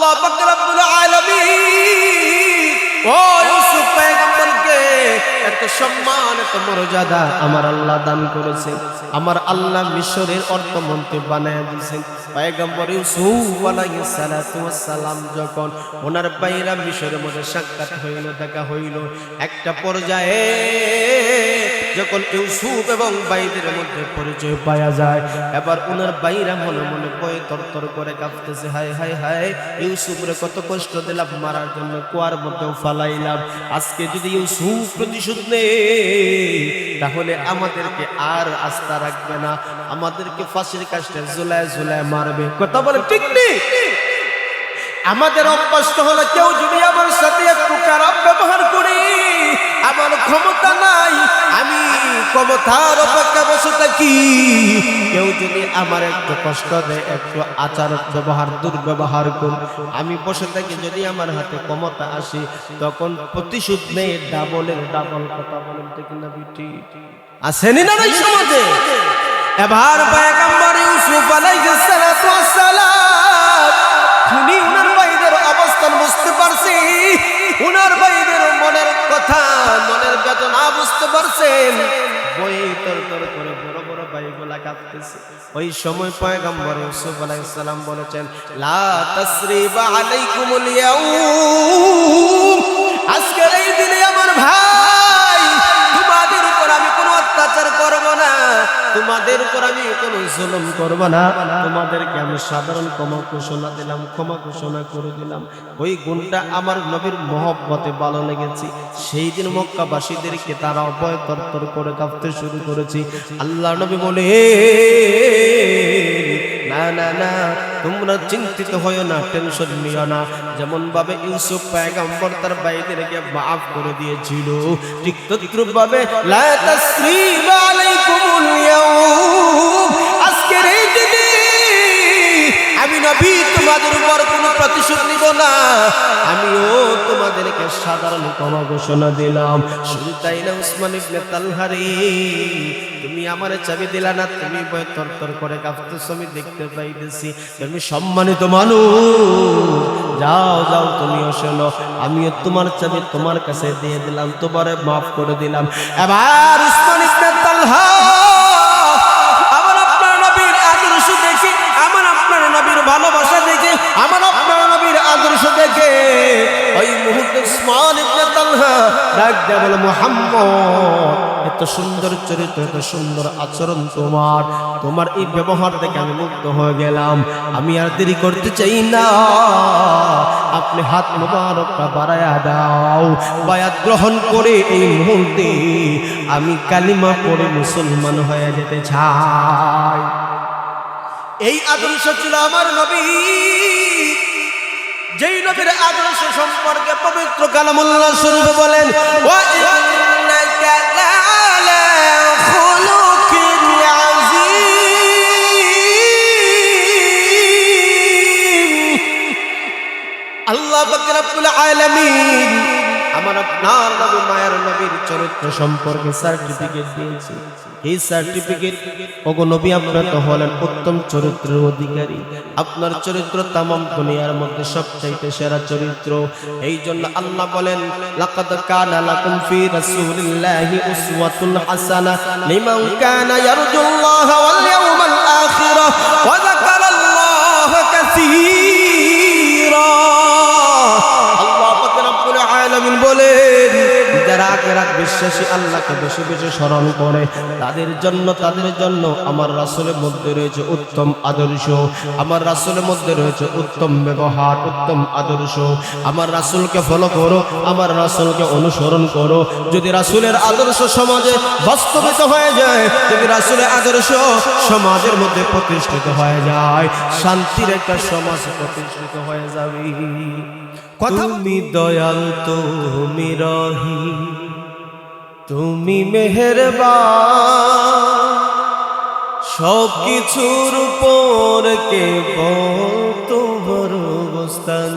আল্লাহ পাক রব্বুল আলামিন ও ইউসুফ পয়গম্বরকে এত সম্মান এত মর্যাদা আমার আল্লাহ দান করেছেন। আমার আল্লাহ মিশরের অর্থমন্ত্রী বানায় দিয়েছেন। পয়গম্বর ইউসুফ আলাইহিস সালাতু ওয়াস সালাম যখন ওনার বাইরা মিশরের মধ্যে সাক্ষাৎ হইল, দেখা হইল, একটা পর্যায়ে যখন ইউসুফ এবং ভাইদের মধ্যে পরিচয় পাওয়া যায়, এবার ওনার বাইরা মনে মনে ভয়ে তরতর করে কাঁপতেছে। হায় হায় হায়, ইউসুফরে কত কষ্ট দিলাম, মারার জন্য কুয়ার মধ্যেও ফালাইলাম। আজকে যদি ইউসুফ প্রতিশোধ নেয় তাহলে আমাদেরকে আর আস্থা রাখবে না, আমাদেরকে ফাঁসির কাস্টে ঝুলায় ঝুলায় মারবে। কথা বলে ঠিক নেই? আমাদের অভ্যস্ত হলো কেউ যদি আমার সাথে একটু খারাপ ব্যবহার করে, আমার ক্ষমতা নাই, আমি ক্ষমতার অপেক্ষা বসে থাকি, কেউ যদি আমার একটু কষ্ট দেয়, একটু আচার ব্যবহার দুর্ব্যবহার করে আমি বসে থাকি, যদি আমার হাতে ক্ষমতা আসে তখন প্রতিশোধ নেই ডাবলের ডাবল। কথা বলেন ঠিক না বিটি? আসেনি না এই সমাজে? এবার পয়গম্বর ইউসুফ আলাইহিস সালাতু ওয়াস সালাম তিনি উনার ভাইদের অবস্থান বুঝতে পারছি, উনার ভাইদের মনের কথা, মনের বেদনা বুঝতে পারছেন। বই তরতর করে বড় বড় ভাইগুলা কাঁদতেছে। ওই সময় পয়গম্বর ইউসুফ আলাইহিস সালাম বলেছেন, লা তাসরিবা আলাইকুমুল ইয়াউম, আজকের এই দিনে আমার ভাই তোমাদের উপর আমি কোনো অত্যাচার করব না, তোমাদের উপর আমি কোনো জুলুম করব না, তোমাদেরকে আমি সাধারণ ক্ষমা ঘোষণা দিলাম, ক্ষমা ঘোষণা করে দিলাম। ওই গুণটা আমার নবীর মহব্বতে ভালো লেগেছে। সেই দিন মক্কাবাসীদেরকে তারা অভয় তরতর করে কাঁপতে শুরু করেছে। আল্লাহ নবী বলে, না না না, তোমরা চিন্তিত হয়ো না, টেনশন নিও না। যেমন ভাবে ইউসুফ পয়গম্বর তার ভাইদেরকে মাফ করে দিয়েছিল, ঠিক তদ্রূপ ভাবে লা তাসরিবা আলাইকুমুল ইয়াউম, আজকের এই দিনে আমি নবী তোমাদের উপর কোনো প্রতিশোধ নিব না, আমিও তোমাদেরকে সাধারণ ক্ষমা ঘোষণা দিলাম। শুধু তাই না, উসমান ইবনে তালহা রে, তুমি আমার চাবি দিলা না, তুমি ভয় তরতর করে কাঁপতেছ, আমি দেখতে পাইতেছি, তুমি সম্মানিত মানুষ, যাও যাও তুমিও শোনো, আমিও তোমার চাবি তোমার কাছে দিয়ে দিলাম, তোমারে মাফ করে দিলাম। এবার উসমান ইবনে তালহা আমার আপনার নবীর আদর্শ দেখে, আমার আপনার নবীর ভালোবাসা দেখে, আমার আপনার নবীর আদর্শ দেখে ওই মুহূর্তে উসমান ইবনে তালহা ডাক দেয়া বলে, মুহাম্মদ, এত সুন্দর চরিত্র, এত সুন্দর আচরণ তোমার, তোমার এই ব্যবহার দেখে আমি মুগ্ধ হয়ে গেলাম, আমি আর দেরি করতে চাই না, আপনি হাত মোবারকটা বাড়ায়া দাও, বায়াত গ্রহণ করে এই মুহূর্তে আমি কালিমা পড়ে মুসলমান হয়ে যেতে চাই। এই আদর্শ ছিল আমার নবী, যেই নবীর আদর্শ সম্পর্কে পবিত্র কালামুল্লাহ শরীফ বলেন, ওয়া ইন্নাকা লা'আলা খুলুকিন আযীম। আল্লাহ পাক রব্বুল আলামিন আমার আপনার নবী মায়ের নবীর চরিত্র সম্পর্কে সার্টিফিকেট দিয়েছে। এই সার্টিফিকেট, ওগো নবী, আপনারা তো হলেন উত্তম চরিত্রের অধিকারী, আপনার চরিত্র তামাম দুনিয়ার মধ্যে সবচাইতে সেরা চরিত্র। এই জন্য আল্লাহ বলেন, লাকাদ কানা লাকুম ফি রাসূলিল্লাহি উসওয়াতুন হাসানাহ লিমান কানা ইয়ারজুল্লাহ ওয়াল ইয়াউমাল আখিরাহ ওয়া যাকারাল্লাহ কাসীরা। আল্লাহ পাক রব্বুল আলামিন বলেন, যারা আখিরাত বিশ্বাসী, আল্লাহকে বেশি বেশি স্মরণ করে, তাদের জন্য আমার রাসূলের মধ্যে রয়েছে উত্তম আদর্শ, আমার রাসূলের মধ্যে রয়েছে উত্তম ব্যবহার, উত্তম আদর্শ। আমার রাসূলকে ফলো করো, আমার রাসূলকে অনুসরণ করো। যদি রাসূলের আদর্শ সমাজে বাস্তবিত হয়ে যায়, যদি রাসূলের আদর্শ সমাজের মধ্যে প্রতিষ্ঠিত হয়ে যায়, শান্তির একটা সমাজ প্রতিষ্ঠিত হয়ে যাবে। তুমি দয়াল, তুমি রহিম, তুমি মেহেরবান, সব কিছুর উপর কেবল তোমার অবস্থান।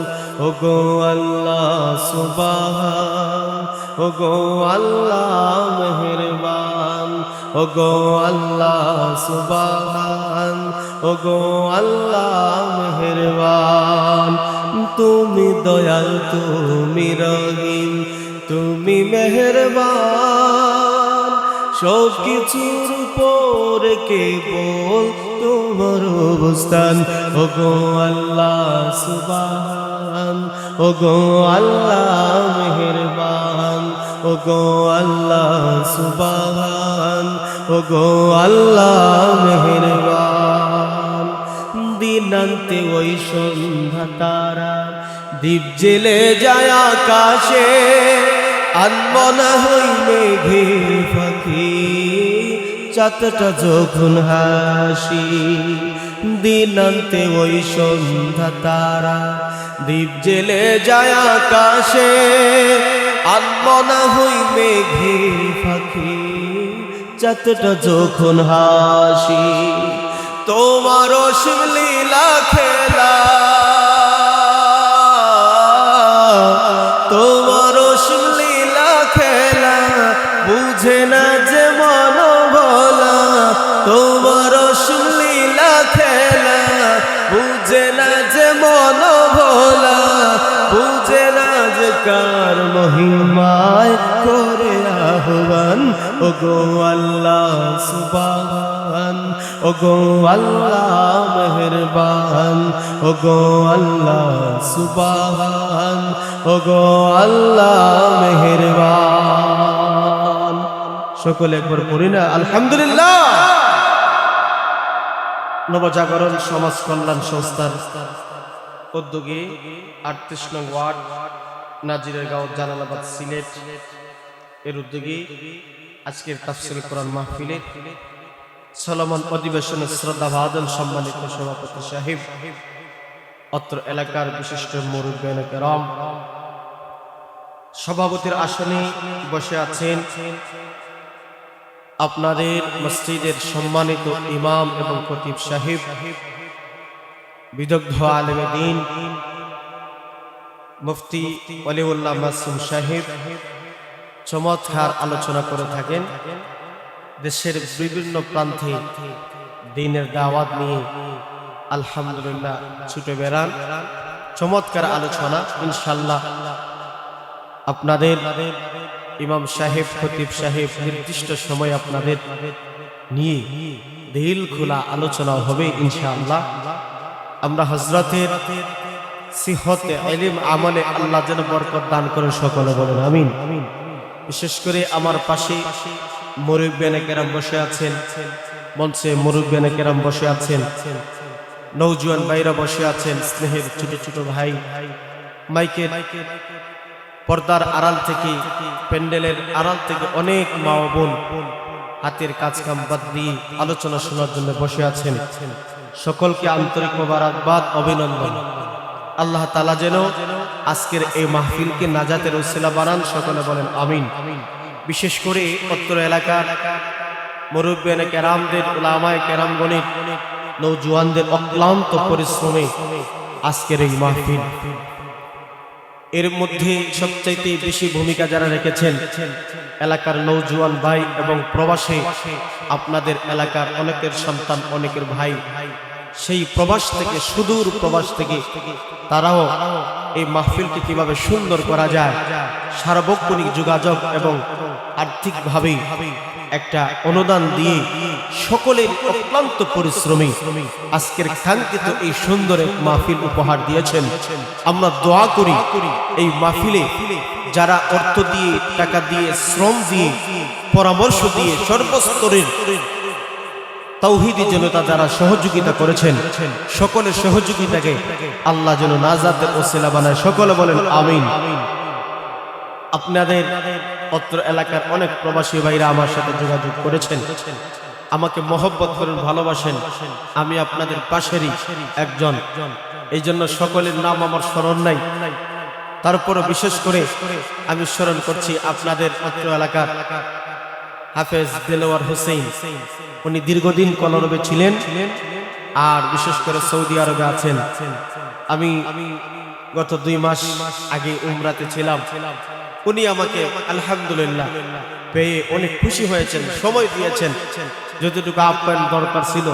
ওগো আল্লাহ সুবহান, ওগো আল্লাহ মেহেরবান, ওগো আল্লাহ সুবহান, ওগো আল্লাহ মেহেরবান। দয়াল তুমি রহিম তুমি মেহেরবান সব কিছুর উপর কেবল তোমার অবস্থান ওগো আল্লাহ সুবহান ওগো আল্লাহ মেহেরবান ওগো আল্লাহ সুবহান ওগো আল্লাহ মেহেরবান দিনান্তে ওই সন্ধ্যা তারা দীপ জেলে যায় আকাশে আনমনা হই মেঘের পাখি চাঁদটা যখন হাসি দিনান্তে ওই সন্ধ্যা তারা দীপ জেলে যায় আকাশে আনমনা হই মেঘের পাখি চাঁদটা যখন হাসি তোমার অসীম লীলা খেলা তোমার অসীম লীলা খেলা বুঝে না যে মন ভোলা তোমার অসীম লীলা খেলা বুঝে না যে মন ভোলা বুঝে না যে কার মহিমায় করে আহ্বান ওগো আল্লাহ সুবহান ওগো আল্লাহ মেহেরবান ওগো আল্লাহ সুবহান ওগো আল্লাহ মেহেরবান সকলে একবার পড়ি না আলহামদুলিল্লাহ। নবজাগরণ সমাজ কল্যাণ সংস্থার উদ্যোগে ৩৮ নং ওয়ার্ড নাজিরের গাঁও জালালাবাদ সিলেট এর উদ্যোগে আজকের তাফসীর কোরআন মাহফিলে চলমান অধিবেশনের শ্রদ্ধাভাজন সম্মানিত সভাপতি সাহেব অত্র এলাকার বিশিষ্ট মুরব্বিয়ানে কেরাম সভাপতির আসনে বসে আছেন আপনাদের মসজিদের সম্মানিত ইমাম এবং খতিব সাহেব বিদগ্ধ আলেমে দ্বীন মুফতি ওয়ালিউল্লাহ মাসুম সাহেব চমৎকার আলোচনা করে থাকেন। দেশের বিভিন্ন প্রান্তে দ্বীনের দাওয়াত নিয়ে আলহামদুলিল্লাহ ছুটে বেড়ান, চমৎকার আলোচনা। ইনশাআল্লাহ আপনাদের ইমাম সাহেব খতিব সাহেব নির্দিষ্ট সময় আপনাদের নিয়ে দিল খোলা আলোচনা হবে ইনশাআল্লাহ। আমরা হযরতের সিহতে ইলম আমলে আল্লাহ যেন বরকত দান করেন, সকলে বলেন আমিন। বিশেষ করে আমার পাশে মুরব্বিয়ানে কেরাম বসে আছেন, মঞ্চে মুরব্বিয়ানে কেরাম বসে আছেন, নওজোয়ান ভাইরা বসে আছেন, স্নেহের ছোট ছোট ভাই মাইকের পর্দার আড়াল থেকে প্যান্ডেলের আড়াল থেকে অনেক মা ও বোন হাতের কাজ কাম বাদ দিয়ে আলোচনা শোনার জন্য বসে আছেন। সকলকে আন্তরিক মোবারকবাদ, অভিনন্দন। আল্লাহ তাআলা যেন আজকের এই মাহফিলকে নাজাতের উসিলা বানান, সকলে বলেন আমিন। বিশেষ করে অত্র এলাকার মুরব্বিয়ানে কেরামদের, উলামায়ে কেরামগণের, নওজোয়ানদের অক্লান্ত পরিশ্রমে আজকের এই মাহফিল। এর মধ্যে সবচাইতে বেশি ভূমিকা যারা রেখেছেন এলাকার নওজোয়ান ভাই এবং প্রবাসী, আপনাদের এলাকার অনেকের সন্তান, অনেকের ভাই সেই প্রবাস থেকে, সুদূর প্রবাস থেকে তারাও এই মাহফিলকে কিভাবে সুন্দর করা যায়, সার্বক্ষণিক যোগাযোগ এবং আর্থিকভাবে একটা অনুদান দিয়ে সকলের অক্লান্ত পরিশ্রমী আজকের কাঙ্ক্ষিত এই সুন্দর এক মাহফিল উপহার দিয়েছেন। আমরা দোয়া করি এই মাহফিলে যারা অর্থ দিয়ে, টাকা দিয়ে, শ্রম দিয়ে, পরামর্শ দিয়ে, সর্বস্তরের তাওহীদি জনতা যারা সহযোগিতা করেছেন, সকলের সহযোগিতাকে আল্লাহ যেন নাজাতের ওসিলা বানায়, সকলে বলেন আমিন। আপনাদের অত্র এলাকার অনেক প্রবাসী ভাইরা আমার সাথে যোগাযোগ করেছেন, আমাকে মহব্বত করেন, ভালোবাসেন। আমি আপনাদের পাশেরই একজন, এই জন্য সকলের নাম আমার স্মরণ নাই, তারপরও বিশেষ করে আমি স্মরণ করছি আপনাদের অত্র এলাকার হাফেজ দেলোয়ার হোসেন। উনি দীর্ঘদিন কলরবে ছিলেন আর বিশেষ করে সৌদি আরবে আছেন। আমি গত 2 মাস আগে উমরাতে ছিলাম, উনি আমাকে আলহামদুলিল্লাহ পেয়ে অনেক খুশি হয়েছেন, সময় দিয়েছেন, যতটুকু আপ্যায়ন দরকার ছিল।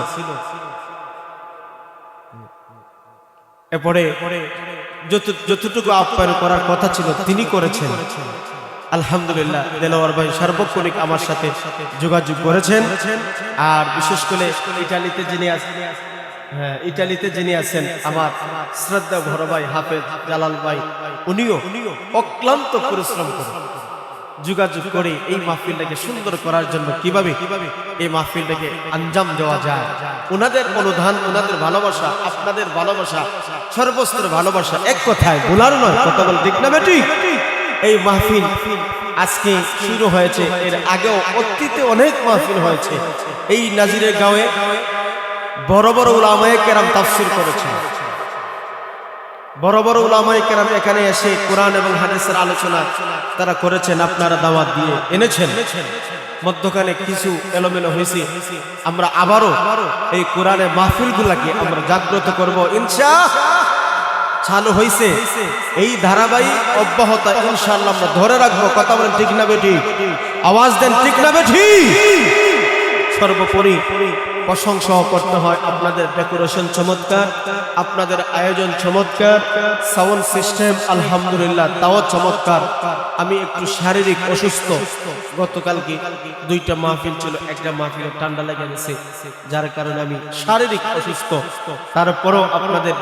এরপরে যতটুকু আপ্যায়ন করার কথা ছিল তিনি করেছেন। আলহামদুলিল্লাহ, দেলোয়ার ভাই সার্বক্ষণিক আমার সাথে যোগাযোগ করেছেন। আর বিশেষ করে ইটালিতে যিনি আছেন আমার শ্রদ্ধা বড় ভাই হাফেজ জালাল ভাই, উনিও অক্লান্ত পরিশ্রম করে যোগাযোগ করে এই মাহফিলটাকে সুন্দর করার জন্য কিভাবে এই মাহফিলটাকে আঞ্জাম দেওয়া যায়, ওনাদের অনুদান, ওনাদের ভালোবাসা, আপনাদের ভালোবাসা, সর্বস্তর ভালোবাসা, এক কথায় বলার নয়, কথা বল ঠিক না বেটি? এই মাহফিল আজকে শুরু হয়েছে, এর আগেও অতীতে অনেক মাহফিল হয়েছে। এই নাজিরের গাঁয়ে বড় বড় উলামায়ে কেরাম তাফসীর করেছেন, বড় বড় উলামায়ে কেরাম এখানে এসে কোরআন এবং হাদিসের আলোচনা তারা করেছেন, আপনারা দাওয়াত দিয়ে এনেছেন। মধ্যখানে কিছু এলোমেলো হয়েছে, আমরা আবারও এই কোরআনের মাহফিলগুলোকে আমরা জাগ্রত করব ইনশাআল্লাহ। চালু হয়েছে এই ধারাবাহিক অব্যাহত ইনশাআল্লাহ আমরা ধরে রাখবো। কথা বলেন ঠিক না বেটি? আওয়াজ দেন ঠিক না বেটি? সর্বোপরি প্রশংসা করতে হয় আপনাদের ডেকোরেশন চমৎকার, আপনাদের আয়োজন চমৎকার, সাউন্ড সিস্টেম আলহামদুলিল্লাহ তাও চমৎকার। আমি একটু শারীরিক অসুস্থ, গতকালকে দুইটা মাহফিল ছিল, একটা মাহফিলে ঠান্ডা লেগে গেছে, যার কারণে আমি শারীরিক অসুস্থ। তারপরও আপনাদের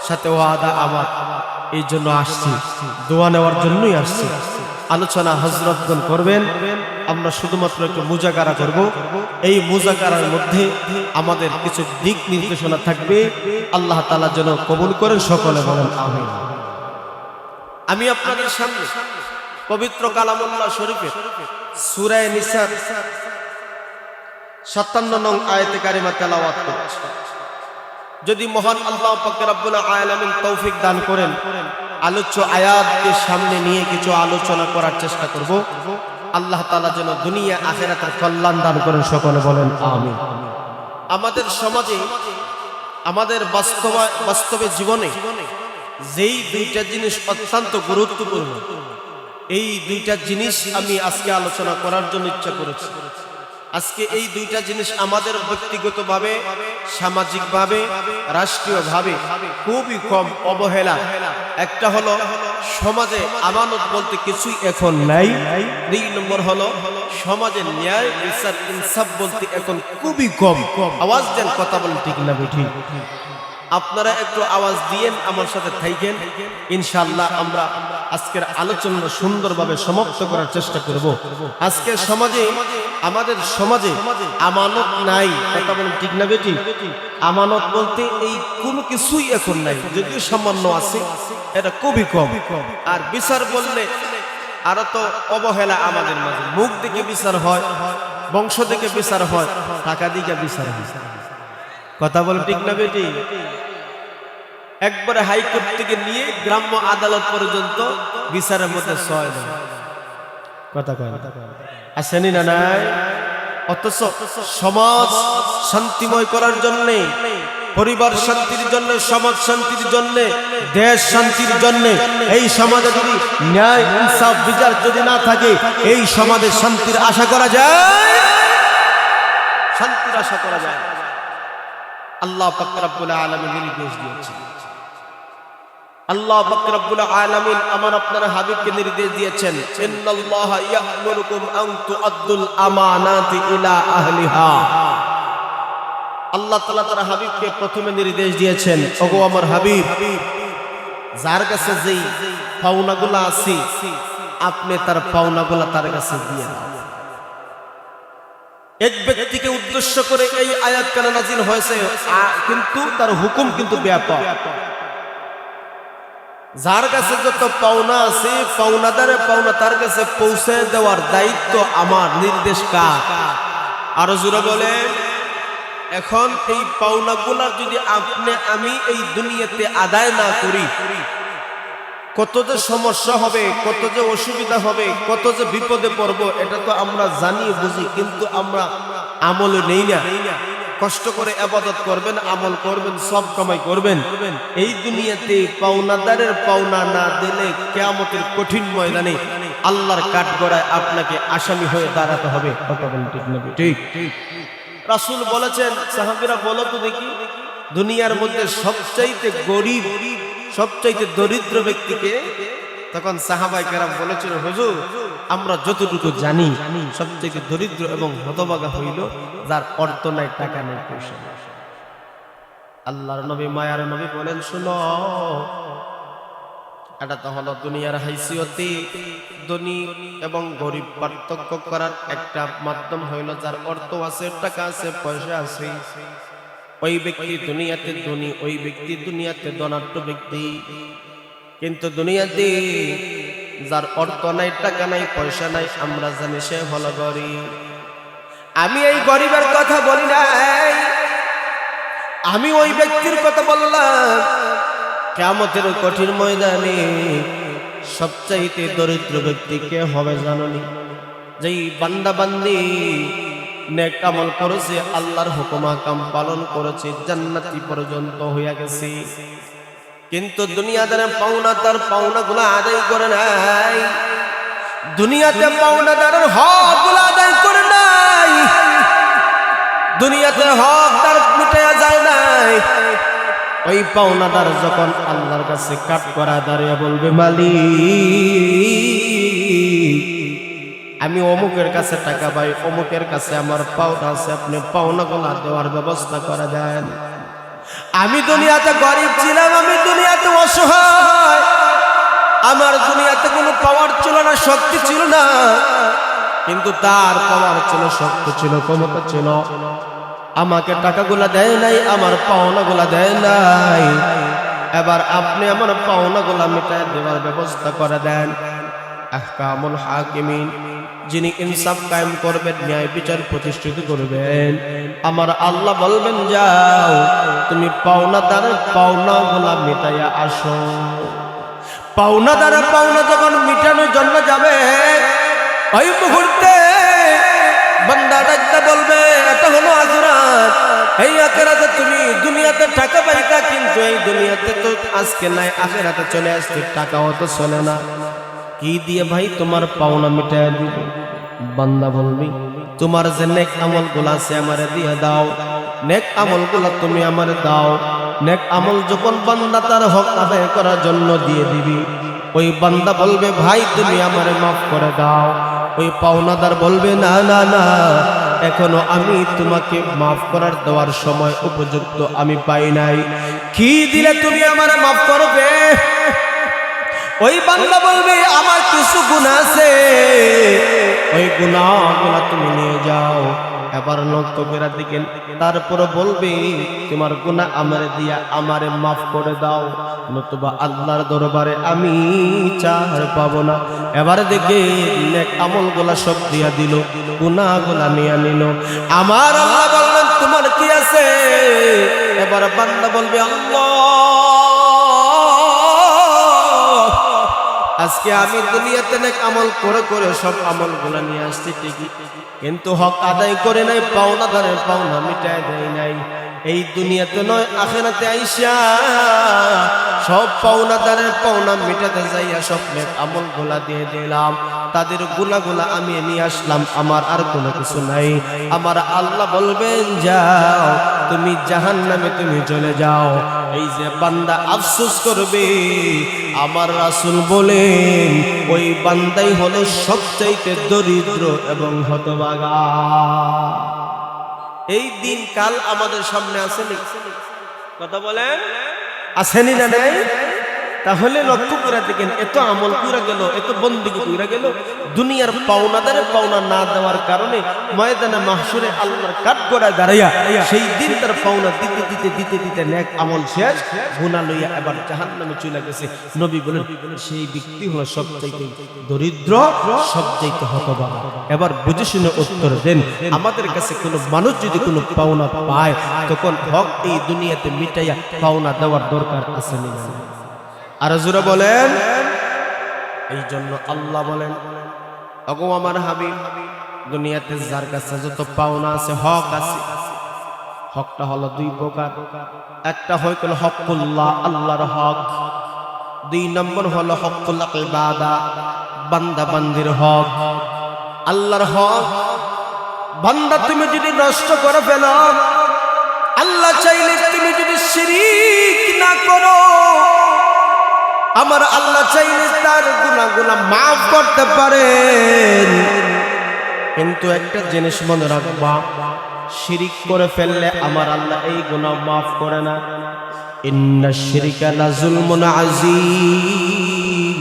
সাথে ওয়াদা আমার, এই জন্য আসছি, দোয়া নেওয়ার জন্যই আসছি। আলোচনা হযরতগণ করবেন, আমরা শুধুমাত্র একটু মুজাকারা করব। এই মুজাকারার মধ্যে আমাদের কিছু দিক নির্দেশনা থাকবে, আল্লাহ তাআলা যেন কবুল করেন, সকলে বলেন আমিন। আমি আপনাদের সামনে পবিত্র কালামুল্লাহ শরীফের সূরা নিসা 57 নং আয়াতে কারিমা তেলাওয়াত করছি। যদি মহান আল্লাহ পাক রব্বুল আলামিন তৌফিক দান করেন, আলোচ্য আয়াতকে সামনে নিয়ে কিছু আলোচনা করার চেষ্টা করব। আল্লাহ তাআলা যেন দুনিয়া আখিরাতের কল্যাণ দান করেন, সকলে বলেন আমিন। আমাদের সমাজে, আমাদের বাস্তবে জীবনে যেই দুইটা জিনিস অত্যন্ত গুরুত্বপূর্ণ, এই দুইটা জিনিস আমি আজকে আলোচনা করার জন্য ইচ্ছা করেছি। আজকে এই দুইটা জিনিস আমাদের ব্যক্তিগতভাবে, সামাজিকভাবে, রাষ্ট্রীয়ভাবে খুবই কম অবহেলা। একটা হলো সমাজে আমানত বলতে কিছুই এখন নাই। 2 নম্বর হলো সমাজে ন্যায় বিচার ইনসাফ বলতে এখন খুবই কম। আওয়াজ দেন, কথা বলেন ঠিক না বেঠিক? আপনারা একটু আওয়াজ দিয়েন, আমার সাথে থাকেন, ইনশাআল্লাহ আমরা আজকের আলোচনা সুন্দরভাবে সমাপ্ত করার চেষ্টা করব। আজকের সমাজে, আমাদের সমাজে আমানত নাই, কথা বলেন ঠিক না বেটি? আমানত বলতে এই কোনো কিছুই এখন নাই, যদিও সামান্য আছে, এটা খুবই কম। আর বিচার বললে আরো তো অবহেলা আমাদের মাঝে। মুখ দেখে বিচার হয়, বংশ দেখে বিচার হয়, টাকা দিকে বিচার হয়। কথা বলেন ঠিক না বেটি? একবারে হাইকোর্ট থেকে নিয়ে গ্রাম্য আদালত পর্যন্ত বিচারের মধ্যে 6 জন। কথা কয় আসেনি না নাই? অথচ সমাজ শান্তিময় করার জন্য, পরিবার শান্তির জন্য, সমাজ শান্তির জন্য, দেশ শান্তির জন্য, এই সমাজে যদি ন্যায় ইনসাফ বিচার যদি না থাকে, এই সমাজে শান্তির আশা করা যায়? শান্তির আশা করা যায়? আল্লাহ পাক রব্বুল আলামিন নির্দেশ দিয়েছেন। আল্লাহ পাক রব্বুল আলামিন আমার আপনার হাবিবকে নির্দেশ দিয়েছেন, ইন্নাল্লাহা ইয়া'মুরুকুম আন তু'আদ্দুল আমানাতি ইলা আহলিহা। আল্লাহ তাআলা তার হাবিবকে প্রথমে নির্দেশ দিয়েছেন, ওগো আমার হাবিব, যার কাছে যেই পাওনাগুলো আছে আপনি তার পাওনাগুলো তার কাছে দিয়ে দাও। এক ব্যক্তিকে উদ্দেশ্য করে এই আয়াত কেন নাযিল হয়েছে, কিন্তু তার হুকুম কিন্তু ব্যাপক। যার কাছে যত পাওনা আছে, পাওনাদারে পাওনা তার কাছে পৌঁছে দেওয়ার দায়িত্ব আমার, নির্দেশ কার? আরো জোরে বলেন। এখন এই পাওনাগুলা যদি আপনি আমি এই দুনিয়াতে আদায় না করি, কত যে সমস্যা হবে, কত যে অসুবিধা হবে, কত যে বিপদে পড়বো, এটা তো আমরা জানি বুঝি, কিন্তু আমরা আমল নেই না। কষ্ট করে ইবাদত করবেন, আমল করবেন, সব কামাই করবেন, এই দুনিয়াতে পাওনাদারের পাওনা না দিলে কিয়ামতের কঠিন ময়দানে আল্লাহর কাঠগড়ায় আপনাকে আসামি হয়ে দাঁড়াতে হবে। কথা বলেন ঠিক না? ঠিক। রাসূল বলেছেন, সাহাবীরা বলো তো দেখি, দুনিয়ার মধ্যে সবচাইতে গরিব সবচাইতে দরিদ্র ব্যক্তিকে? তখন সাহাবায়ে কেরাম বলেছিল, হুজুর আমরা যতটুকু জানি সবচাইতে দরিদ্র এবং হতভাগা হইল যার অর্থ নাই, টাকা নাই, পয়সা নাই। আল্লাহর নবী মায়ার নবী বলেন, শুনো, এটা তো হলো দুনিয়ার হাইসিয়তে ধনী এবং গরিব পার্থক্য করার একটা মাধ্যম হইল যার অর্থ আছে, টাকা আছে, পয়সা আছে, ওই ব্যক্তি দুনিয়াতে ধনী, ওই ব্যক্তি দুনিয়াতে ধনাঢ্য ব্যক্তি। কিন্তু দুনিয়াতে যার অর্থ নাই, টাকা নাই, পয়সা নাই, আমরা জানি সে হলো গরিব। আমি এই গরিবের কথা বলি নাই, আমি ওই ব্যক্তির কথা বললাম কিয়ামতের কঠিন ময়দানে সবচাইতে দরিদ্র ব্যক্তি কে হবে জানোনি? যেই বান্দা বান্দি নেক আমল করেছে, আল্লাহর হুকুম আহকাম পালন করেছে, জান্নাতি পর্যন্ত হইয়া গেছে, কিন্তু দুনিয়াদারের পাওনা তার পাওনাগুলো আদায় করে নাই, দুনিয়াতে পাওনাদারের হকগুলো আদায় করে নাই, দুনিয়াতে হক তার মিটায়া যায় নাই। ওই পাওনাদার যখন আল্লাহর কাছে কাট করা দাঁড়িয়ে বলবে, মালিক আমি অমুকের কাছে টাকা পাই, অমুকের কাছে আমার পাওনা আছে, আপনি পাওনাগুলো দেওয়ার ব্যবস্থা করে দেন। আমি দুনিয়াতে গরিব ছিলাম, আমি দুনিয়াতে অসহায়, আমার দুনিয়াতে কোনো পাওয়ার ছিল না, শক্তি ছিল না, কিন্তু তার পাওয়ার ছিল, শক্তি ছিল, ক্ষমতা ছিল, আমাকে টাকাগুলা দেয় নাই, আমার পাওনাগুলা দেয় নাই। এবার আপনি আমার পাওনাগুলা মিটায় দেওয়ার ব্যবস্থা করে দেন। আহকামুল হাকিমিন, যিনি ইনসাফ কায়েম করবেন, ন্যায় বিচার প্রতিষ্ঠিত করবেন, আমার আল্লাহ বলবেন, যাও তুমি পাওনাদারের পাওনাগুলা মিটাইয়া আসো। পাওনাদারের পাওনা যখন মিটানোর জন্য যাবে, ওই মুহূর্তে বান্দা ডাকতে বলবে, এটা হলো আখিরাত। এই আখিরাতে তুমি দুনিয়াতে টাকা পাইতা, কিন্তু এই দুনিয়াতে তো আজকে নাই, আখিরাতে চলে আসছে, টাকাও তো চলে না। কি দিয়ে ভাই তোমার পাওনা মিটায় দিব? বান্দা বলবি, তোমার যে নেক আমল গুলা আছে আমারে দিয়ে দাও, নেক আমল গুলা তুমি আমারে দাও। নেক আমল যখন বান্দা তার হক আদায় করার জন্য দিয়ে দিবি, ওই বান্দা বলবে, ভাই তুমি আমারে মাফ করে দাও। ওই পাওনাদার বলবে, না না না, এখনো আমি তোমাকে মাফ করার দেওয়ার সময় উপযুক্ত আমি পাই নাই, কি দিলে তুমি আমারে মাফ করবে? ওই বান্দা বলবে, আমার কিছু গুনাহ আছে, ওই গুনাহগুলো তুমি নিয়ে যাও। এবার লক্ষ্য করে দেখেন, তারপর বলবে, তোমার গুনাহ আমারে দিয়া আমারে মাফ করে দাও, নতুবা আল্লাহর দরবারে আমি চার পাবো না। এবার দেখে নেক আমলগুলা সব দিয়া দিল, গুনাহগুলা নিয়ে নিল। আমার আল্লাহ বললেন, তোমার কি আছে? এবার বান্দা বলবে, আল্লাহ আজকে আমি দুনিয়াতে নেক আমল করে করে সব আমলগুলা নিয়ে আসছি ঠিকই, কিন্তু হক আদায় করে নাই, পাওনাদারের পাওনা মিটায় দেয় নাই। এই দুনিয়াতে নয়, আখিরাতে আইসা সব পাওনাদারের পাওনা মিটাতে যাইয়া সব নেক আমলগুলা দিয়ে দিলাম, তাদের গুনাহগুলা আমি নিয়ে আসলাম, আমার আর কোনো কিছু নাই। আমার আল্লাহ বলবেন, যাও তুমি জাহান্নামে তুমি চলে যাও। এই যে বান্দা আফসোস করবে, আমার রাসূল বলেন, ওই বান্দাই হলো সবচাইতে দরিদ্র এবং হতভাগা। এই দিন কাল আমাদের সামনে আসেনি, কথা বলেন, আসেনি না নাই? তাহলে লক্ষ্য করে দেখেন, এত আমল পুরা গেল, এত বন্দেগী পুরা গেল, দুনিয়ার পাওনাদারের পাওনা না দেওয়ার কারণে ময়দানে মাহশরে আল্লাহর কাঠগড়ায় দাঁড়াইয়া সেই দিন তার পাওনা দিতে দিতে দিতে দিতে নেক আমল শেষ, গুনাহ লইয়া এবার জাহান্নামে চলে গেছে। নবী বলেন, সেই ব্যক্তি হলো সবচাইতে দরিদ্র, সবচাইতে হতভাগা। এবার বুঝে শুনে উত্তর দেন, আমাদের কাছে কোনো মানুষ যদি কোনো পাওনা পায়, তখন হক এই দুনিয়াতে মিটাইয়া পাওনা দেওয়ার দরকার আছে না? আর জোরে বলেন। এই জন্য আল্লাহ বলেন, ওগো আমার হাবিব, দুনিয়াতে যার কাছে যত পাওনা আছে, হক আছে, হকটা হলো দুই প্রকার। একটা হলো হকুল্লাহ, আল্লাহর হক। দুই নম্বর হলো হকুল ইবাদা, বান্দা বান্দির হক। আল্লাহর হক বান্দা তুমি যদি নষ্ট করে ফেলো, আল্লাহ চাইলে তুমি যদি শিরিক না করো, আমার আল্লাহ চাইলে তার গুনাহগুলো মাফ করতে পারেন, কিন্তু একটা জিনিস মনে রাখবা, শিরিক করে ফেললে আমার আল্লাহ এই গুনাহ মাফ করে না। ইন্নাশ শিরকা লাযুলমুন আযীম,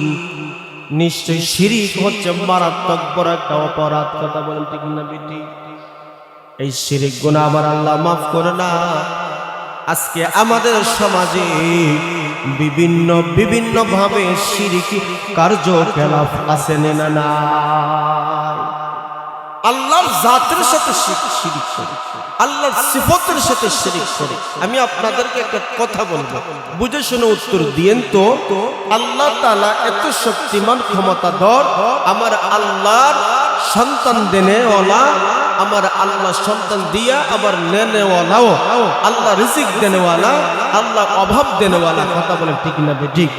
নিশ্চয় শিরিক হচ্ছে মারাত্মক বড় একটা অপরাধ। কথা বলেন ঠিক না বেটি? এই শিরিক গুনাহ আমার আল্লাহ মাফ করে না। আজকে আমাদের সমাজে বিভিন্ন ভাবে শিরকি কার্যকলাপ আছে না না? আল্লাহর জাতের সাথে শিরিক করে, আল্লাহর সিফতের সাথে শিরিক করে। আমি আপনাদেরকে একটা কথা বলবো, বুঝে শুনে উত্তর দিয়েন তো। আল্লাহ তাআলা এত শক্তিমান ক্ষমতাধর, আমার আল্লাহর সন্তান দেনেওয়ালা, আমার আল্লাহ সন্তান দিয়া আবার নেনেওয়ালাও, আল্লাহ রিজিক দেনেওয়ালা, আল্লাহ অভাব দেনেওয়ালা। কথা বলেন ঠিক না ঠিক?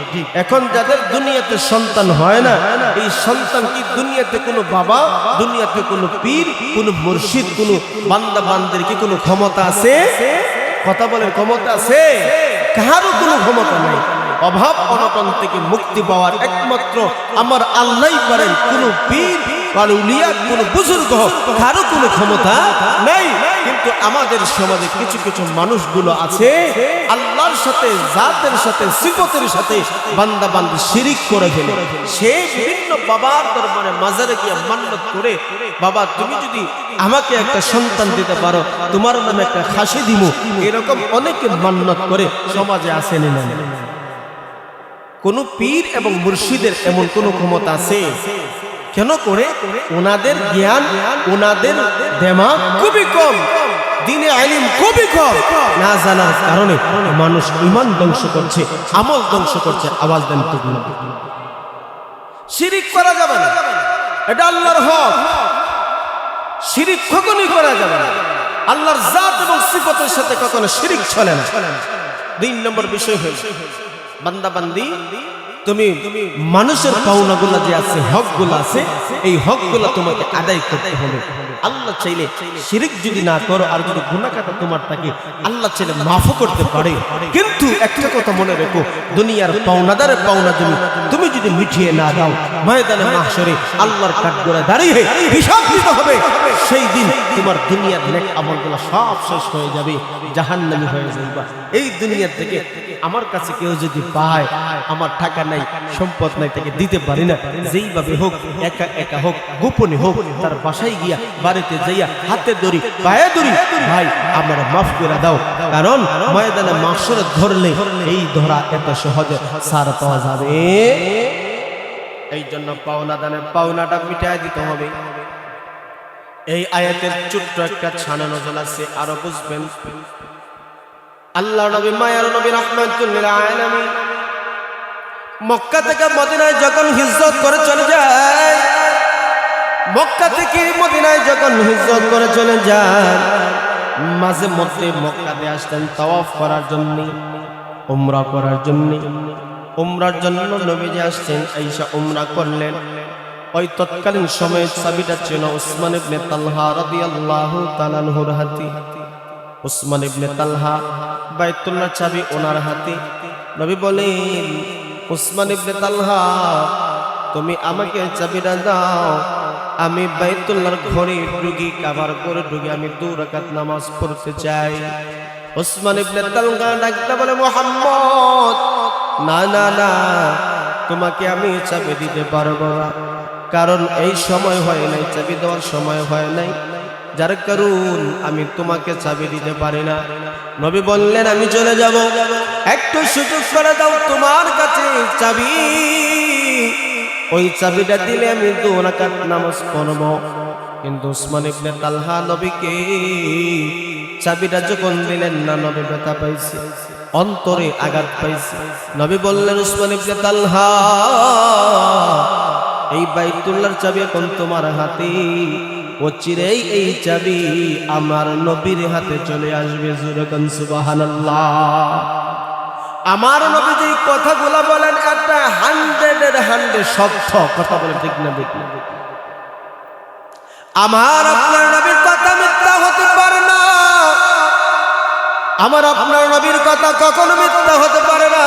এখন যাদের দুনিয়াতে সন্তান হয় না, এই সন্তান কি দুনিয়াতে কোনো বাবা, দুনিয়াতে কোনো পীর, কোনো মুর্শিদ, কোনো বান্দা বান্দির কি কোনো ক্ষমতা আছে? কথা বলেন ক্ষমতা আছে? কারো কোনো ক্ষমতা নেই। অভাব অনটন থেকে মুক্তি পাওয়ার একমাত্র আমার আল্লাহই পারেন। কোনো পীর, কারো উলিয়া, কোনো বুজুর্গ, কারো কোনো ক্ষমতা নেই। কিন্তু আমাদের সমাজে কিছু কিছু মানুষগুলো আছে, আল্লাহর সাথে, জাতের সাথে, সিফতের সাথে বান্দা বান্দি শিরিক করে ফেলে। সে বিভিন্ন বাবার দরবারে মাজারে গিয়ে মান্নত করে, বাবা তুমি যদি আমাকে একটা সন্তান দিতে পারো, তোমার নামে একটা খাসি দিব, এরকম অনেকে মান্নত করে সমাজে আসেনি না। কোন পীর এবং মুর্শিদের এমন কোন ক্ষমতা আছে? কেন করে? ওনাদের জ্ঞান, ওনাদের দিমাগ খুবই কম, দ্বীনে ইলম খুবই কম। না জানার কারণে মানুষ ঈমান ধ্বংস করছে, আমল ধ্বংস করছে। আওয়াজ দেন ঠিক না? শিরিক করা যাবে না, এটা আল্লাহর হক। শিরিক কখনোই করা যাবে না। আল্লাহর জাত এবং সিফতের সাথে কখনো শিরিক চলে না। 2 নম্বর বিষয় হলো বান্দা বান্দি, তুমি মানুষের পাওনাগুলো যে আছে, হকগুলো আছে, এই হকগুলো তোমাকে আদায় করতে হবে। আল্লাহ চাইলে শিরিক যদি না করো, আর যদি গুনাহ কাটা তোমার থাকে, আল্লাহ চাইলে মাফও করতে পারে। কিন্তু একটা কথা মনে রেখো, দুনিয়ার পাওনাদারের পাওনা তুমি যদি মিটিয়ে না দাও, ময়দানে মাহশরে আল্লাহর কাঠগড়ায় দাঁড়িয়ে হিসাব দিতে হবে। সেই দিন তোমার দুনিয়ার নেক আমলগুলো সব শেষ হয়ে যাবে, জাহান্নামী হয়ে যাবে। এই দুনিয়া থেকে আমার কাছে কেউ যদি পায়, আমার টাকা নাই, সম্পদ নাই, তাকে দিতে পারি না, যেইভাবে হোক, একা একা হোক, গোপনে হোক, তার বাসায় গিয়া, বাড়িতে যাইয়া হাতে ধরি, পায়ে ধরি, ভাই আমার মাফ করে দাও। কারণ ময়দানে মাহশরে ধরলে এই ধরা এত সহজে ছাড় পাওয়া যাবে। এই জন্য পাওনাদানের পাওনাটা মিটাই দিতে হবে। এই আয়াতের ছোট্ট একটা ছানানো জল আছে, আরো বুঝবেন। আল্লাহ নবী, মায়ার নবী, রাহমাতুল লিল আলামিন মক্কা থেকে মদিনায় যখন হিজরত করে চলে যায়, মক্কা থেকে মদিনায় যখন হিজরত করে চলে যান, মাঝে মধ্যে মক্কাতে আসতেন তাওয়াফ করার জন্য, উমরা করার জন্য। উমরার জন্য নবীজি আসছেন, আয়েশা উমরা করলেন। ওই তৎকালীন সময়ে চাবিটা ছিল উসমান ইবনে তালহা রাদিয়াল্লাহু তাআলা আনহুর হাতে। উসমান ইবনে তালহা, বাইতুল্লাহর চাবি ওনার হাতে। নবী বলেন, উসমান ইবনে তালহা, তুমি আমাকে চাবিটা দাও, আমি বাইতুল্লাহর ঘরে ঢুকি, কাবার ঘরে ঢুকি, আমি 2 রাকাত নামাজ পড়তে চাই। উসমান ইবনে তালহা ডাকতে বলে, মুহাম্মদ, না না না, তোমাকে আমি চাবি দিতে পারবো না, কারণ এই সময় হয় নাই, চাবি দেওয়ার সময় হয় নাই, যার কারণ আমি তোমাকে চাবি দিতে পারি না। নবী বললেন, আমি চলে যাব, একটু সুযোগ করে দাও, তোমার কাছে চাবি, ওই চাবিটা দিলে আমি 2 রাকাত নামাজ পড়ব। কিন্তু উসমান ইবনে তালহা নবীকে চাবিটা যখন দিলেন না, নবী ব্যথা পাইছে, অন্তরে আঘাত পাইছে। নবী বললেন, উসমান ইবনে তালহা, এই বাইতুল্লাহর চাবি এখন তোমার হাতে, অচিরেই এই চাবি আমার নবীর হাতে চলে আসবে। জোরে কোন সুবহানাল্লাহ। আমার নবী যে কথাগুলো বলেন, একটা 100 সত্য কথা বলে, ঠিক না? দেখি, আমার আপনার নবীর কথা মিথ্যা হতে পারে না। আমার আপনার নবীর কথা কখনো মিথ্যা হতে পারে না।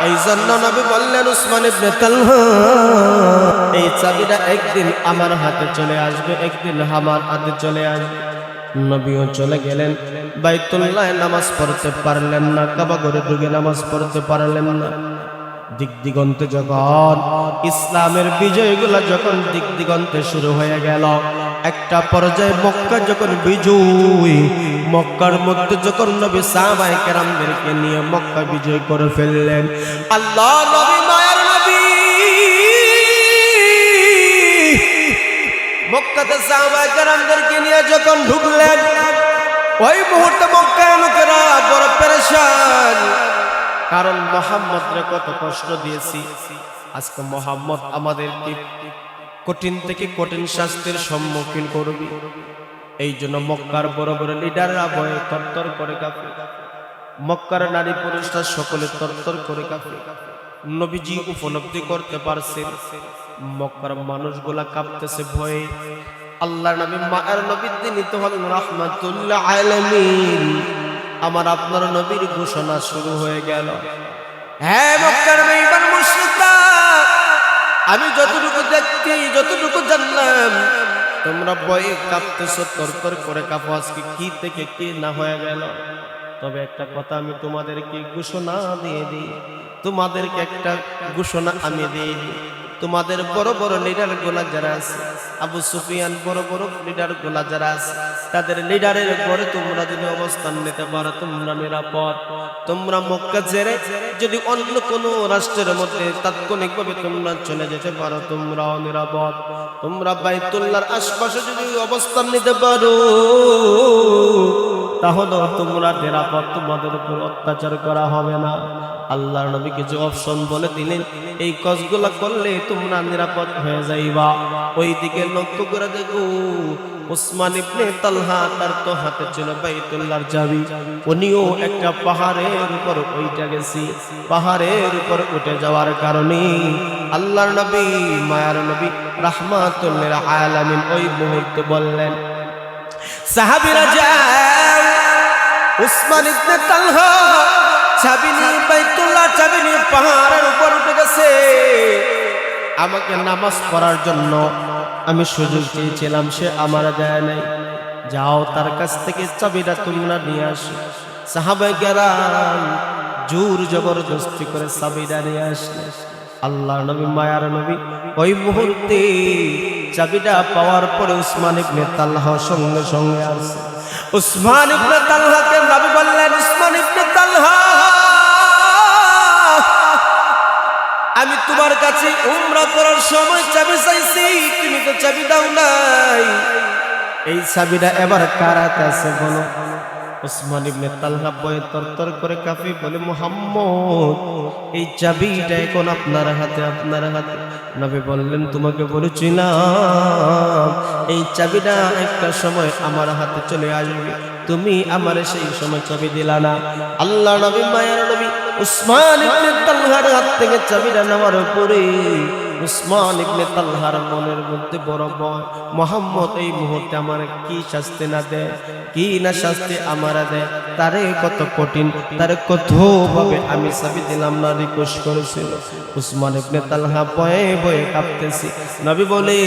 এই জন্য নবী বললেন উসমান ইবনে তালহা এই চাবিটা একদিন আমার হাতে চলে আসবে, একদিন আমার হাতে চলে আসবে। নবীও চলে গেলেন, বাইতুল্লাহে নামাজ পড়তে পারলেন না, কাবা ঘরে ঢুকে নামাজ পড়তে পারলেন না। দিক দিগন্তে যখন ইসলামের বিজয়গুলা যখন দিক দিগন্তে শুরু হয়ে গেল, একটা পর্যায়ে মক্কা যখন বিজয়, মক্কার মধ্যে যখন নবী সাহাবায়ে কেরামদেরকে নিয়ে মক্কা বিজয় করে ফেললেন, আল্লাহ নবী মায়ার নবী মক্কাতে সাহাবায়ে কেরামদেরকে নিয়ে যখন ঢুকলেন, ওই মুহূর্তে মক্কার লোকেরা বড় পেরেশান। কারণ মুহাম্মদকে কত কষ্ট দিয়েছি, আজকে মুহাম্মদ আমাদেরকে কঠিন থেকে কঠিন শাস্তির সম্মুখীন করবে। এই জন্য মক্কার বড় বড় লিডাররা ভয়ে তরতর করে কাঁপে, মক্কার নারী পুরুষরা সকলে তরতর করে কাঁপে। নবীজি উপলব্ধি করতে পারছেন মক্কার মানুষগুলা কাঁপতেছে ভয়ে। আল্লাহর নবী মায়ের নবী তিনি তো হলেন রাহমাতুল আলামিন। আমার আপনার নবীর ঘোষণা শুরু হয়ে গেল, হ্যাঁ মক্কার বেঈমান মুশরিকরা, আমি যতটুকু দেখছি যতটুকু জানলাম তোমরা ভয়ে কাঁপতেছো, তরতর করে কাঁপো। আজকে কি থেকে কি না হয়ে গেল। তবে একটা কথা আমি তোমাদেরকে ঘোষণা দিয়ে দিই, তোমাদেরকে একটা ঘোষণা আমি দিয়ে দিই। তোমাদের বড় বড় লিডার গুলা যারা আছে, আবু সুফিয়ান বড় বড় লিডার গুলা যারা আছে, তাদের লিডারের পরে তোমরা যদি অবস্থান নিতে পারো তোমরা নিরাপদ। তোমরা মক্কা ছেড়ে যদি অন্য কোনো রাষ্ট্রের মধ্যে তাৎক্ষণিকভাবে তোমরা চলে যেতে পারো তোমরাও নিরাপদ। তোমরা বাইতুল্লাহর আশপাশে যদি অবস্থান নিতে পারো তাহলে তোমরা নিরাপদ, তোমাদের উপর অত্যাচার করা হবে না। আল্লাহর নবী কিছু অপশন বলে দিলেন, এই কাজগুলো করলে তোমরা নিরাপদ হয়ে যাইবা। ওইদিকে লক্ষ্য করে দেখো উসমান ইবনে তালহা, তার তো হাতে ছিল বাইতুল্লাহর চাবি, উনিও একটা পাহাড়ের উপর উঠে গেছি। পাহাড়ের উপর উঠে যাওয়ার কারণে আল্লাহর নবী মায়ার নবী রাহমাতুল লিল আলামিন ওই মুহূর্তে বললেন, সাহাবীরা যাও, উসমান ইবনে তালহা চাবি নিয়ে বাইতুল্লাহ চাবি নিয়ে পাহাড়ের উপর উঠে গেছে। আমাকে নামাজ পড়ার জন্য আমি সুযোগ চেয়েছিলাম, সে আমার দেয় নাই। যাও তার কাছ থেকে চাবিটা তোমরা নিয়ে আসো। সাহাবায়ে কেরাম জোর জবরদস্তি করে চাবিটা নিয়ে আসলেন। আল্লাহর নবী মায়ার নবী ওই মুহূর্তে চাবিটা পাওয়ার পরে উসমান ইবনে তালহা সঙ্গে সঙ্গে আসে। উসমান ইবনে তালহাকে নবী বললেন, উসমান ইবনে তালহা, আমি তোমার কাছে উমরা করার সময় চাবি চাইছি, তুমি তো চাবি দাও নাই। এই চাবিটা এবার কার হাতে আছে বলো? উসমান ইবনে তালহা ভয়ে তরতর করে কাঁপে বলে, মুহাম্মদ এই চাবিটা এখন আপনার হাতে, আপনার হাতে। নবী বললেন, তোমাকে বলেছিলাম এই চাবিটা একটা সময় আমার হাতে চলে আসবে, তুমি আমার সেই সময় চাবি দিলা না। আল্লাহ নবী মায়ার নবী উসমান ইবনে তালহার হাত থেকে চাবিটা নেওয়ার পরে উসমান ইবনে তালহার মনের মধ্যে বড় ভয়, মুহাম্মদ এই মুহূর্তে আমার কি শাস্তি না দেয়, কি না শাস্তি আমার দেয়, তারে কত কঠিন, তারে কত ভাবে আমি চাবি দিলাম না রিকোয়েস্ট করেছিল। উসমান ইবনে তালহা ভয়ে ভয়ে কাঁপতেছি। নবী বলে,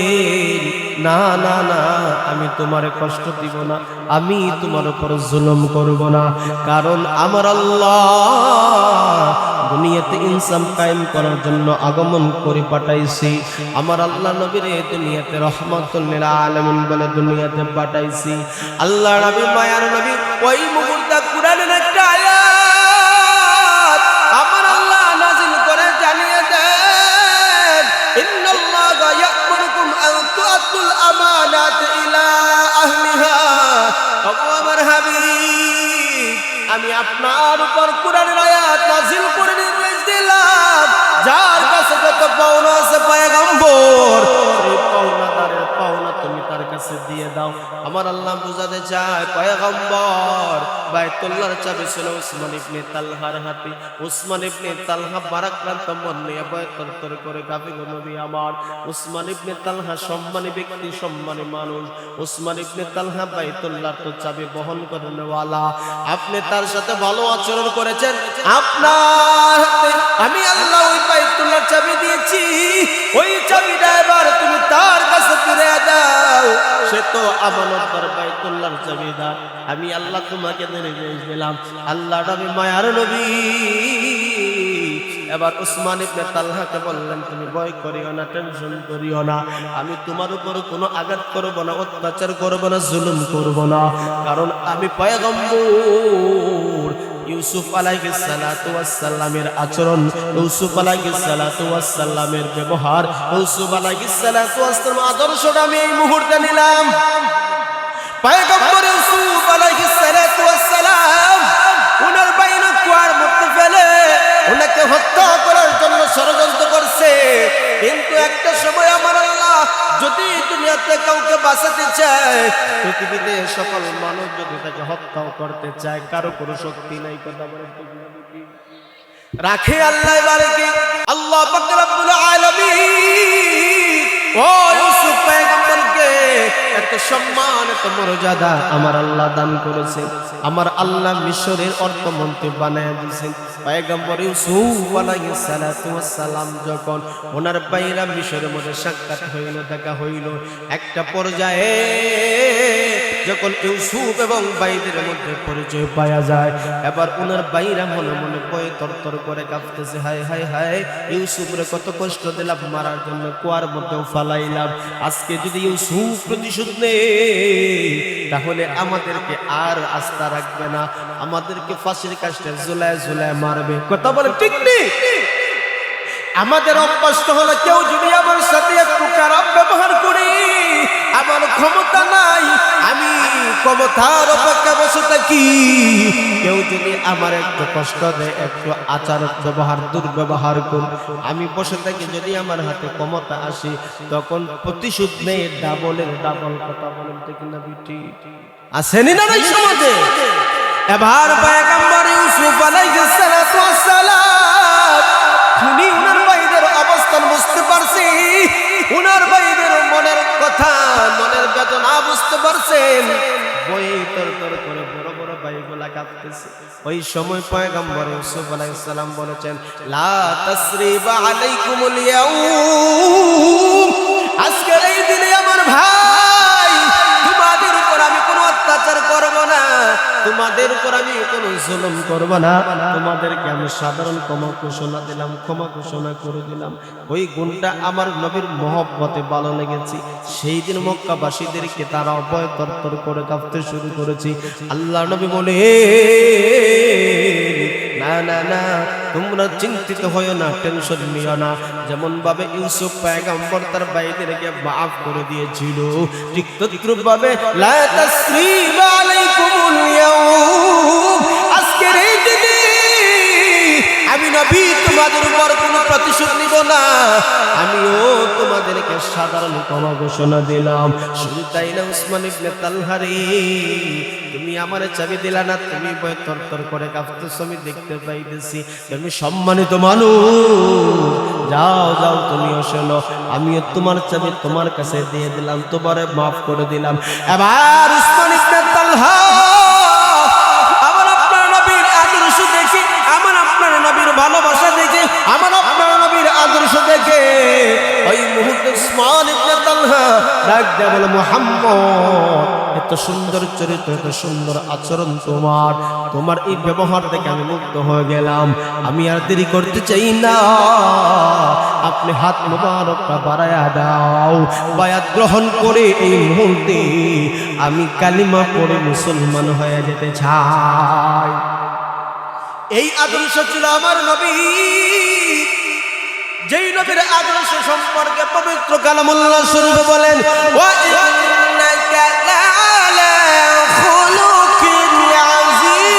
না না না, আমি তোমার কষ্ট দিব না, আমি তোমার উপর জুলুম করব না, কারণ আমার আল্লাহ দুনিয়াতে ইনসাফ কায়েম করার জন্য আগমন করে পাঠাইছি। আমার আল্লাহ নবীরে দুনিয়াতে রাহমাতুল লিল আলামিন বলে দুনিয়াতে পাঠাইছি। আল্লাহ নবী মায়ার নবী ওই মুহূর্তে কুরআনের একটা আয়াত আমার আল্লাহ নাযিল করে জানিয়ে দেন, ইন্নাল্লাহা ইয়া'মুরুকুম আন তু'আতুল আমানাত ইলা আহলিহা। আমার হাবিব, আমি আপনার উপর কুরআনের আয়াত নাযিল করে নির্দেশ দিলাম, যার কাছে যত পাওনা আছে পয়গম্বর, সেই পাওনাদারের পাওনা তুমি তার কাছে দিয়ে দাও। আমার আল্লাহ বুঝাতে চায় পয়গম্বর বাইতুল্লাহর চাবি ছিল উসমান ইবনে তালহার হাতে। উসমান ইবনে তালহা বারাক্রান্ত মন নিয়ে বয়তর করে কাফি গো নবী আমার। উসমান ইবনে তালহা সম্মানী ব্যক্তি, সম্মানী মানুষ। উসমান ইবনে তালহা বাইতুল্লাহর তো চাবি বহন করেন ওয়ালা। আপনি তার সাথে ভালো আচরণ করেছেন, আপনার হাতে আমি আল্লাহ ওই বাইতুল্লাহর চাবি দিয়েছি। ওই চাবিটা এবার তুমি তার কাছে ফিরে দাও, সে তো আমানতদার বাইতুল্লাহর চাবিদার। আমি আল্লাহ তোমাকে নির্দেশ দিলাম। আল্লাহ নবী মায়ার নবী এবার উসমান ইবনে তালহাকে বললেন, তুমি ভয় করিও না, টেনশন করিও না, আমি তোমার উপর কোনো আঘাত করব না, অত্যাচার করব না, জুলুম করব না, কারণ আমি পয়গম্বর। ইউসুফ আলাইহিস সালাতু ওয়াস সালামের আচরণ, ইউসুফ আলাইহিস সালাতু ওয়াস সালামের ব্যবহার, ইউসুফ আলাইহিস সালাতু ওয়াস সালামের আদর্শটা আমি এই মুহূর্তে নিলাম। পয়গম্বর ইউসুফ আলাইহিস সালাতু ওয়াস সালাম ওনার বাইরে কুয়ার মধ্যে ফেলে ওনাকে হত্যা করার জন্য ষড়যন্ত্র করছে। কিন্তু একটা সময় আমার আল্লাহ যদি দুনিয়াতে কাউকে বাঁচাতে চায়, পৃথিবীতে সকল মানুষ যদি তাকে হত্যা করতে চায়, কারো কোনো শক্তি নাই। কথা বলে রাখে আল্লাহ বারেকে আল্লাহ পাক রব্বুল আলামিন ও ইউসুফ পয়গম্বরকে এত সম্মান, এত মর্যাদা আমার আল্লাহ দান করেছে। আমার আল্লাহ মিশরের অর্থমন্ত্রী বানায় দিয়েছেন। পয়গম্বর ইউসুফ আলাইহিস সালাতু ওয়াস সালাম যখন ওনার বাইরা মিশরের মধ্যে সাক্ষাৎ হইল, দেখা হইল, একটা পর্যায়ে যখন ইউসুফ এবং বাইদের মধ্যে পরিচয় পাওয়া যায়, এবার ওনার বাইরা মনে মনে ভয়ে তরতর করে কাঁপতেছে। হায় হায় হায়, ইউসুফরে কত কষ্ট দিলাম, মারার জন্য কুয়ার মধ্যেও ফালাইলাম। আজকে যদি ইউসুফ প্রতিশোধ নেয় তাহলে আমাদেরকে আর আস্থা রাখবে না, আমাদেরকে ফাঁসির কাস্টে ঝুলায় ঝুলায় মারবে। কথা বলে ঠিক নেই? আমাদের অভ্যস্ত হলো কেউ যদি আমার সাথে একটু খারাপ ব্যবহার করে, আমার ক্ষমতা নাই, আমি ক্ষমতার অপেক্ষা বসে থাকি, কেউ যদি আমার একটু কষ্ট দেয়, একটু আচার ব্যবহার দুর্ব্যবহার করে আমি বসে থাকি, যদি আমার হাতে ক্ষমতা আসে তখন প্রতিশোধ নেই ডাবলের ডাবল। কথা বলেন ঠিক না বিটি? আসেনি না এই সমাজে? এবার পয়গম্বর ইউসুফ আলাইহিস সালাতু ওয়াস সালাম তিনি উনার ভাইদের অবস্থান বুঝতে পারছি, উনার ভাইদের মনের কথা, মনের বেদনা বুঝতে পারছেন। বই তরতর করে বড় বড় ভাইগুলা কাঁদতেছে। ওই সময় পয়গম্বর ইউসুফ আলাইহিস সালাম বলেছেন, লা তাসরিবা আলাইকুমুল ইয়াউম, আজকের এই দিনে আমার ভাই তোমাদের উপর আমি কোনো অত্যাচার করব না, তোমাদের উপর আমি কোনো জুলুম করব না, তোমাদেরকে আমি সাধারণ ক্ষমা ঘোষণা দিলাম, ক্ষমা ঘোষণা করে দিলাম। ওই গুণটা আমার নবীর মহব্বতে ভালো লেগেছে। সেই দিন মক্কাবাসীদেরকে তারা ভয় তরতর করে কাঁপতে শুরু করেছে। আল্লাহ নবী বলে, না না না, তোমরা চিন্তিত হয়ো না, টেনশন নিও না। যেমন ভাবে ইউসুফ পয়গম্বর তার ভাইদেরকে মাফ করে দিয়েছিল, ঠিক তদ্রূপ ভাবে লা তাসরিবা আলাইকুমুল ইয়াউম, আজকের এই দিনে আমি নবী তোমাদের উপর কোনো প্রতিশোধ নিব না, আমিও তোমাদেরকে সাধারণ ক্ষমা ঘোষণা দিলাম। শুধু তাই না, উসমান ইবনে তালহা রে, তুমি আমার চাবি দিলা না, তুমি ভয় তরতর করে কাঁপতেছো, আমি দেখতে পাইতেছি, তুমি সম্মানিত মানুষ, যাও যাও তুমিও শোনো, আমিও তোমার চাবি তোমার কাছে দিয়ে দিলাম, তোমারে মাফ করে দিলাম। এবার উসমান ইবনে তালহা আমার আপনার নবীর আদর্শ দেখে, আমার আপনার নবীর ভালোবাসা দেখে, আমার আপনার নবীর আদর্শ দেখে ওই মুহূর্তে উসমান ইবনে তালহা ডাক দেয়া বলে, মুহাম্মদ, এত সুন্দর চরিত্র, এত সুন্দর আচরণ তোমার, তোমার এই ব্যবহার দেখে আমি মুগ্ধ হয়ে গেলাম। আমি আর দেরি করতে চাই না, আপনি হাত মোবারকটা বাড়ায়া দাও, বায়াত গ্রহণ করে এই মুহূর্তে আমি কালিমা পড়ে মুসলমান হয়ে যেতে চাই। এই আদর্শ ছিল আমার নবী, যেই নবীর আদর্শ সম্পর্কে পবিত্র কালামুল্লাহ শরীফ বলেন, ওয়া ইন্নাকা লা'আলা খুলুকিন আযীম।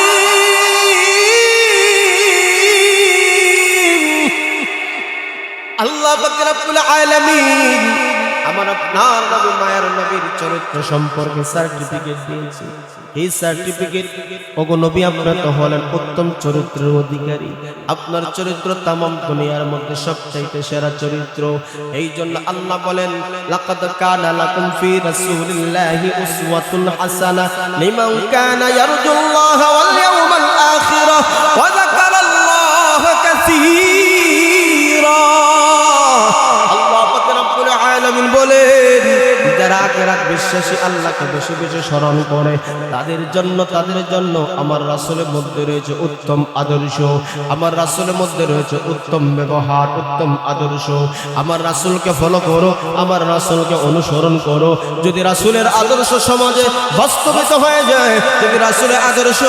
আল্লাহ পাক রব্বুল আলামিন আমার আপনার নবী মায়ের নবীর চরিত্র সম্পর্কে সার্টিফিকেট দিয়েছে। এই সার্টিফিকেট ওগো নবী আপনারা তো হলেন উত্তম চরিত্রের অধিকারী। আপনার চরিত্র তামাম দুনিয়ার মধ্যে সবচাইতে সেরা চরিত্র। এই জন্য আল্লাহ বলেন লাকাদ কানা লাকুম ফি রাসূলিল্লাহি উসওয়াতুন হাসানাহ লিমান কানা ইয়ারজুল্লাহা ওয়াল ইয়াউমাল আখিরাহ ওয়া যাকারাল্লাহা কাসীরা। আল্লাহ পাক রব্বুল আলামিন বলেন যারা আখিরাত বিশ্বাসী আল্লাহকে বেশি বেশি স্মরণ করে তাদের জন্য আমার রাসূলের মধ্যে রয়েছে উত্তম আদর্শ, আমার রাসূলের মধ্যে রয়েছে উত্তম ব্যবহার, উত্তম আদর্শ। আমার রাসূলকে ফলো করো, আমার রাসূলকে অনুসরণ করো। যদি রাসূলের আদর্শ সমাজে বাস্তবিত হয়ে যায়, যদি রাসূলের আদর্শ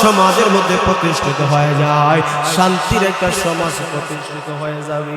সমাজের মধ্যে প্রতিষ্ঠিত হয়ে যায়, শান্তির একটা সমাজ প্রতিষ্ঠিত হয়ে যাবে।